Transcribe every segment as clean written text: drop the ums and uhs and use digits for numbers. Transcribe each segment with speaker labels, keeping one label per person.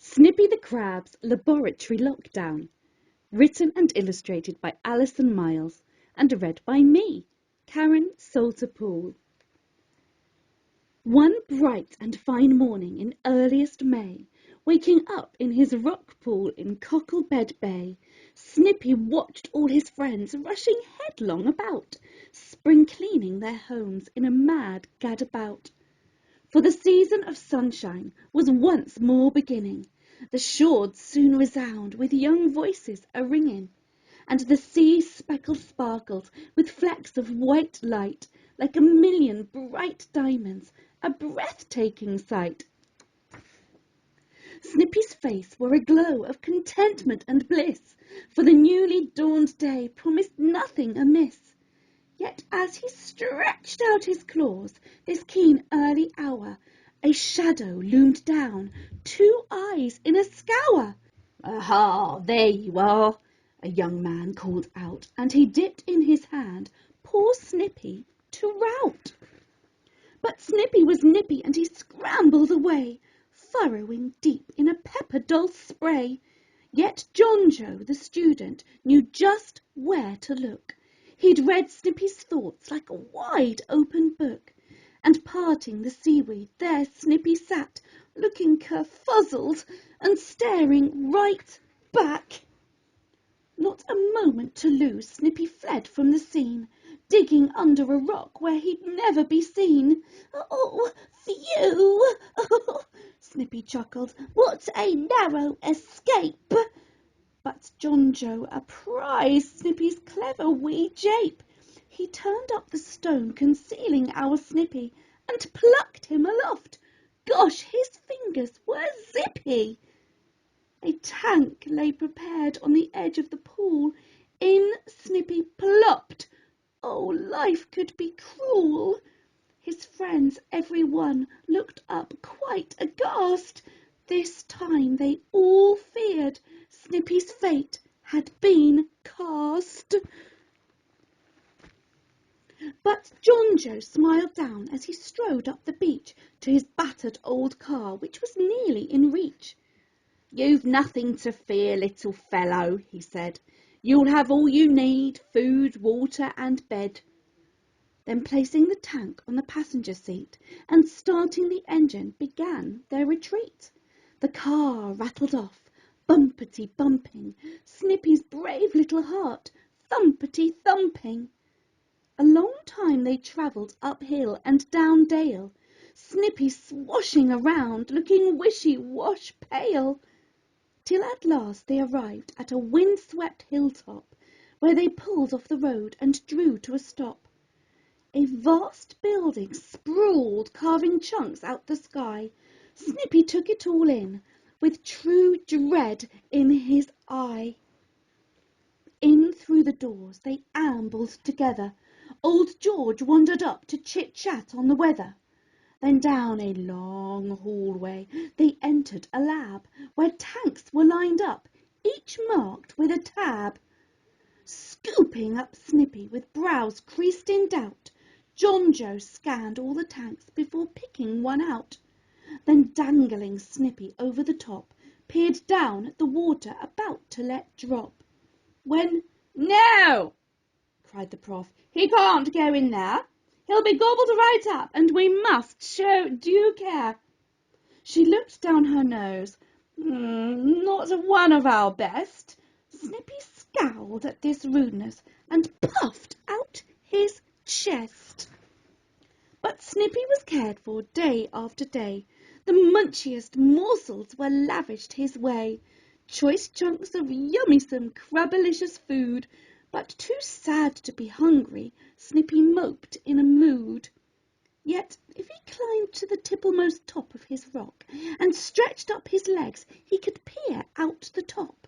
Speaker 1: Snippy the Crab's Laboratory Lockdown. Written and illustrated by Alison Miles and read by me, Karen Salter Poole. One bright and fine morning in earliest May, waking up in his rock pool in Cocklebed Bay, Snippy watched all his friends rushing headlong about, spring cleaning their homes in a mad gadabout. For the season of sunshine was once more beginning. The shores soon resound with young voices a-ringing, and the sea speckled sparkled with flecks of white light, like a million bright diamonds, a breathtaking sight. Snippy's face wore a glow of contentment and bliss, for the newly dawned day promised nothing amiss. Yet as he stretched out his claws this keen early hour, a shadow loomed down, 2 eyes in a scour. "Aha, there you are," a young man called out, and he dipped in his hand poor Snippy to rout. But Snippy was nippy, and he scrambled away, furrowing deep in a pepper doll spray. Yet John Joe, the student, knew just where to look. He'd read Snippy's thoughts like a wide open book, and parting the seaweed, there Snippy sat, looking kerfuzzled and staring right back. Not a moment to lose, Snippy fled from the scene, digging under a rock where he'd never be seen. "Oh, phew!" Snippy chuckled. "What a narrow escape!" But John Joe apprised Snippy's clever wee jape. He turned up the stone concealing our Snippy and plucked him aloft. Gosh, his fingers were zippy! A tank lay prepared on the edge of the pool. In Snippy plopped. Oh, life could be cruel! His friends, every one, looked up quite aghast. This time they all feared Snippy's fate had been cast. But John Joe smiled down as he strode up the beach to his battered old car, which was nearly in reach. "You've nothing to fear, little fellow," he said. "You'll have all you need, food, water and bed." Then placing the tank on the passenger seat and starting the engine, began their retreat. The car rattled off, bumpety-bumping, Snippy's brave little heart thumpety-thumping. A long time they travelled up hill and down dale, Snippy swashing around, looking wishy-wash pale, till at last they arrived at a wind-swept hilltop, where they pulled off the road and drew to a stop. A vast building sprawled, carving chunks out the sky. Snippy took it all in, with true dread in his eye. In through the doors they ambled together. Old George wandered up to chit-chat on the weather. Then down a long hallway they entered a lab, where tanks were lined up, each marked with a tab. Scooping up Snippy with brows creased in doubt, John Joe scanned all the tanks before picking one out. Then dangling Snippy over the top, peered down at the water about to let drop. When "No!" cried the prof. "He can't go in there. He'll be gobbled right up, and we must show due care." She looked down her nose. Not one of our best." Snippy scowled at this rudeness and puffed out his chest. But Snippy was cared for day after day. The munchiest morsels were lavished his way. Choice chunks of yummysome, crabalicious food. But too sad to be hungry, Snippy moped in a mood. Yet if he climbed to the tipplemost top of his rock and stretched up his legs, he could peer out the top.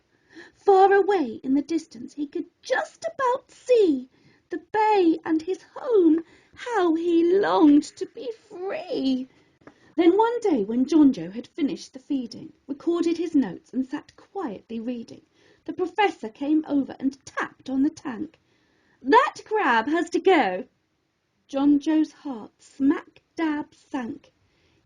Speaker 1: Far away in the distance he could just about see the bay and his home. How he longed to be free! Then one day when John Joe had finished the feeding, recorded his notes and sat quietly reading, the professor came over and tapped on the tank. "That crab has to go." John Joe's heart smack dab sank.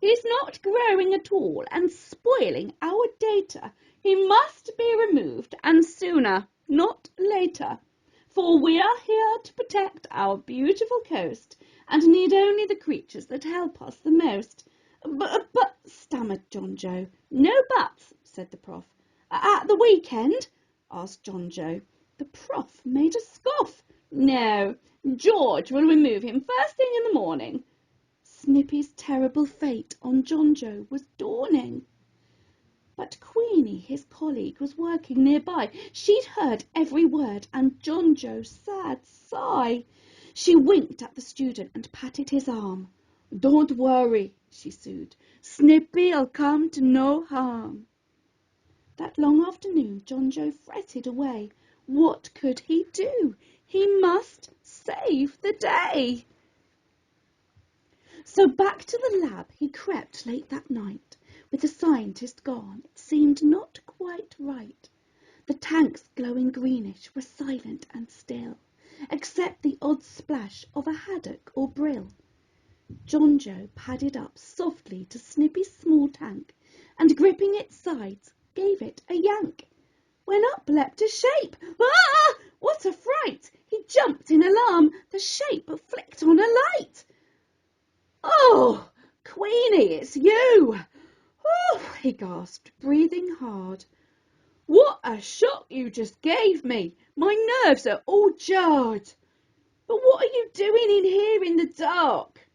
Speaker 1: He's not growing at all and spoiling our data. He must be removed, and sooner, not later. For we are here to protect our beautiful coast and need only the creatures that help us the most. But, stammered John Joe. No buts, said the prof. At the weekend? Asked John Joe. The prof made a scoff. No, George will remove him first thing in the morning. Snippy's terrible fate on John Joe was dawning. But Queenie, his colleague, was working nearby. She'd heard every word and John Joe's sad sigh. She winked at the student and patted his arm. Don't worry, she soothed. Snippy'll come to no harm. That long afternoon John Joe fretted away. What could he do? He must save the day. So back to the lab he crept late that night. With the scientist gone, it seemed not quite right. The tanks, glowing greenish, were silent and still, except the odd splash of a haddock or brill. John Joe padded up softly to Snippy's small tank, and gripping its sides, gave it a yank. When up leapt a shape. Ah! What a fright! He jumped in alarm. The shape flicked on a light. Oh, Queenie, it's you! Oh, he gasped, breathing hard. What a shock you just gave me! My nerves are all jarred. But what are you doing in here in the dark?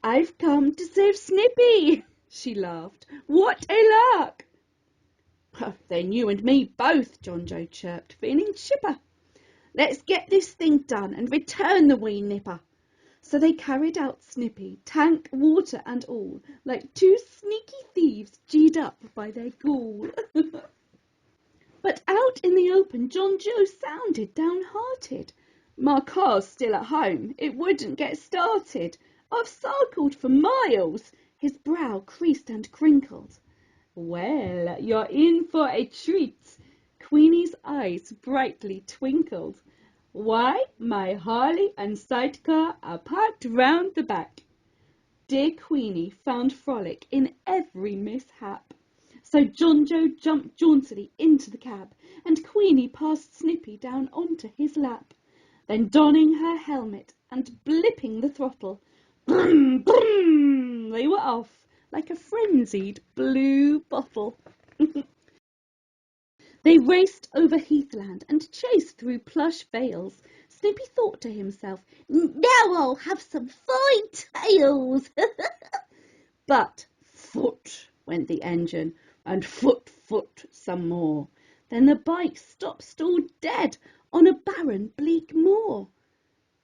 Speaker 1: I've come to save Snippy, she laughed. What a lark! Then you and me both, John Joe chirped, feeling chipper. Let's get this thing done and return the wee nipper. So they carried out Snippy, tank, water and all, like two sneaky thieves gee'd up by their ghoul. But out in the open John Joe sounded downhearted. My car's still at home, it wouldn't get started. I've cycled for miles. His brow creased and crinkled. Well, you're in for a treat. Queenie's eyes brightly twinkled. Why, my Harley and sidecar are parked round the back. Dear Queenie found frolic in every mishap. So John Joe jumped jauntily into the cab, and Queenie passed Snippy down onto his lap. Then donning her helmet and blipping the throttle, brum, brum, they were off like a frenzied blue bottle. They raced over heathland and chased through plush vales. Snippy thought to himself, now I'll have some fine tails. But foot went the engine, and foot some more. Then the bike stopped stalled dead on a barren bleak moor.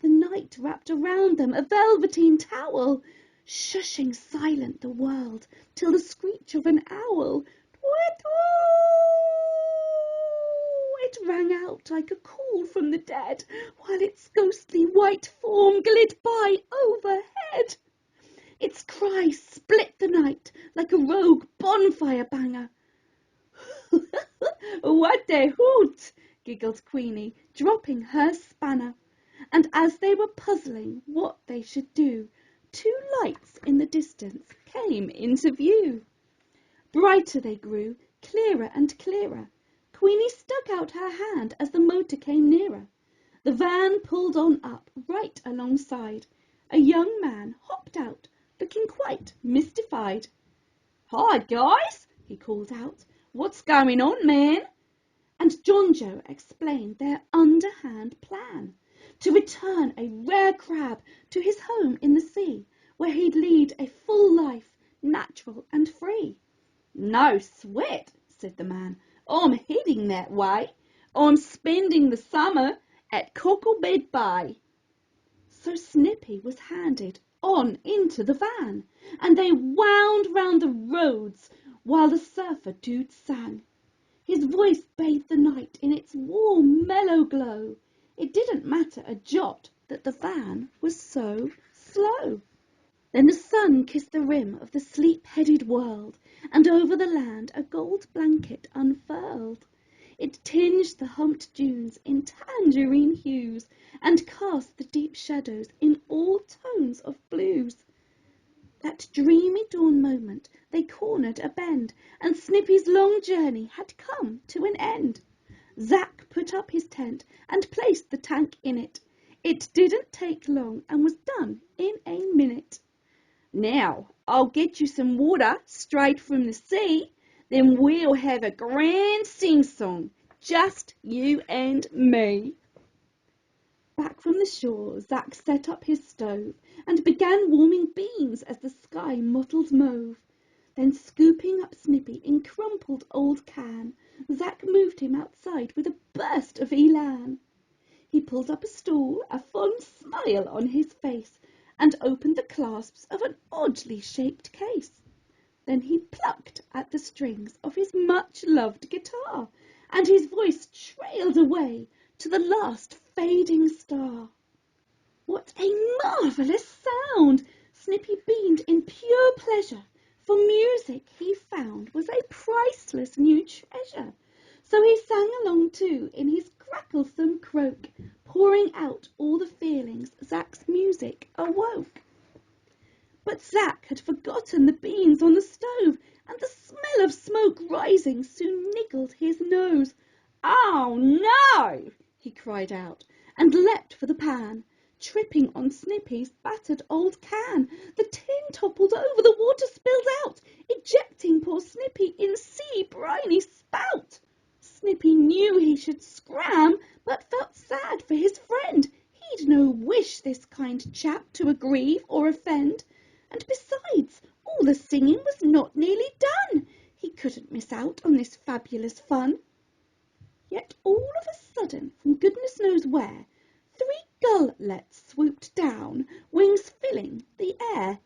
Speaker 1: The night wrapped around them a velveteen towel, shushing silent the world till the screech of an owl, it rang out like a call from the dead, while its ghostly white form glid by overhead. Its cry split the night like a rogue bonfire banger. What a hoot! Giggled Queenie, dropping her spanner. And as they were puzzling what they should do, two lights in the distance came into view. Brighter they grew, clearer and clearer. Queenie stuck out her hand as the motor came nearer. The van pulled on up, right alongside. A young man hopped out, looking quite mystified. Hi, guys, he called out. What's going on, man? And John Joe explained their underhand plan to return a rare crab to his home in the sea, where he'd lead a full life, natural and free. No sweat, said the man. I'm heading that way. I'm spending the summer at Cocklebed Bay. So Snippy was handed on into the van, and they wound round the roads while the surfer dude sang. His voice bathed the night in its warm, mellow glow. It didn't matter a jot that the van was so slow. Then the sun kissed the rim of the sleep-headed world, and over the land a gold blanket unfurled. It tinged the humped dunes in tangerine hues, and cast the deep shadows in all tones of blues. That dreamy dawn moment they cornered a bend, and Snippy's long journey had come to an end. Zack put up his tent and placed the tank in it. It didn't take long and was done in a minute. "Now, I'll get you some water straight from the sea. Then we'll have a grand sing-song, just you and me." Back from the shore, Zack set up his stove and began warming beans as the sky mottled mauve. Then, scooping up Snippy in crumpled old can, Zack moved him outside with a burst of elan. He pulled up a stool, a fond smile on his face, and opened the clasps of an oddly shaped case. Then he plucked at the strings of his much-loved guitar, and his voice trailed away to the last fading star. What a marvellous sound! Snippy beamed in pure pleasure, for music he found was a priceless new treasure. So he sang along too in his cracklesome croak, pouring out all the feelings Zack's music awoke. But Zack had forgotten the beans on the stove, and the smell of smoke rising soon niggled his nose. "Oh no!" he cried out, and leapt for the pan, tripping on Snippy's battered old can. The tin toppled over, the water spilled out, ejecting poor Snippy in sea briny spout. Snippy knew he should scram, but felt sad for his friend. He'd no wish this kind chap to aggrieve or offend. And besides, all the singing was not nearly done. He couldn't miss out on this fabulous fun. Yet all of a sudden, from goodness knows where, 3 gullets swooped down, wings filling the air.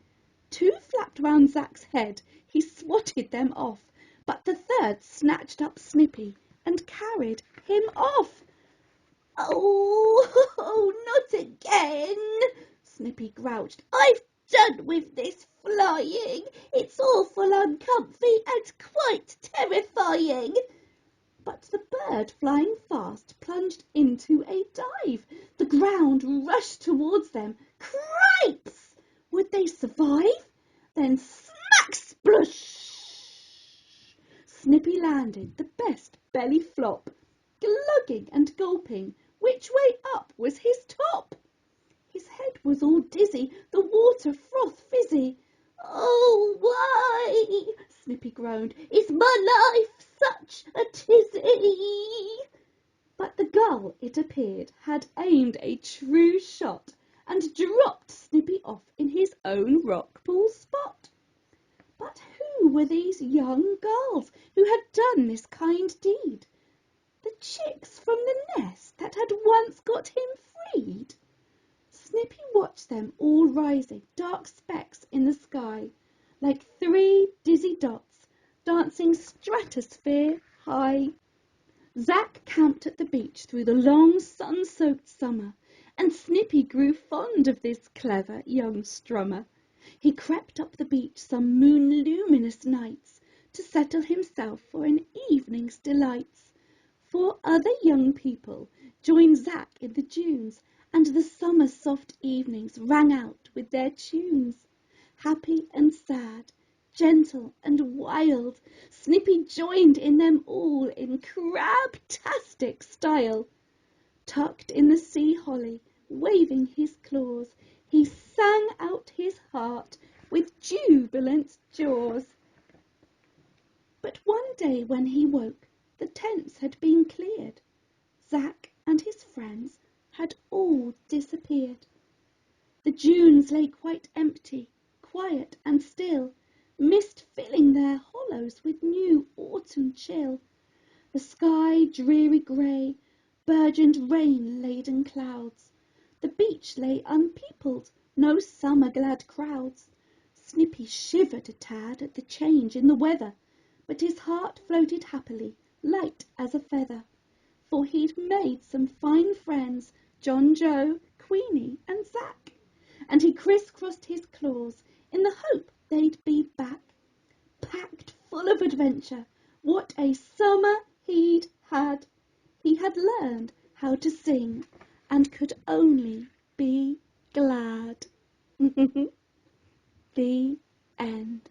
Speaker 1: 2 flapped round Zack's head. He swatted them off, but the 3rd snatched up Snippy and carried him off. "Oh, not again!" Snippy grouched. "I've done with this flying. It's awful uncomfy and quite terrifying." But the bird, flying fast, plunged into a dive. The ground rushed towards them. Cripes! Would they survive? Then smack splush! Snippy landed, the best belly flop, glugging and gulping. Which way up was his top? His head was all dizzy, the water froth fizzy. "Oh, why," Snippy groaned, "is my life such a tizzy?" But the gull, it appeared, had aimed a true shot and dropped Snippy off in his own rock pool spot. But who were these young gulls who had done this kind deed? The chicks from the nest that had once got him freed. Snippy watched them all rising, dark specks in the sky, like 3 dizzy dots, dancing stratosphere high. Zack camped at the beach through the long sun-soaked summer, and Snippy grew fond of this clever young strummer. He crept up the beach some moon-luminous nights to settle himself for an evening's delights. 4 other young people joined Zack in the dunes, and the summer soft evenings rang out with their tunes. Happy and sad, gentle and wild, Snippy joined in them all in crab-tastic style. Tucked in the sea holly, waving his claws, he sang out his heart with jubilant jaws. But one day when he woke, the tents had been cleared. Zack and his friends had all disappeared. The dunes lay quite empty, quiet and still, mist filling their hollows with new autumn chill. The sky dreary grey, burgeoned rain-laden clouds. The beach lay unpeopled, no summer-glad crowds. Snippy shivered a tad at the change in the weather, but his heart floated happily, light as a feather, for he'd made some fine friends, John Joe, Queenie and Zack, and he criss-crossed his claws in the hope they'd be back. Packed full of adventure, what a summer he'd had! He had learned how to sing and could only be glad. The end.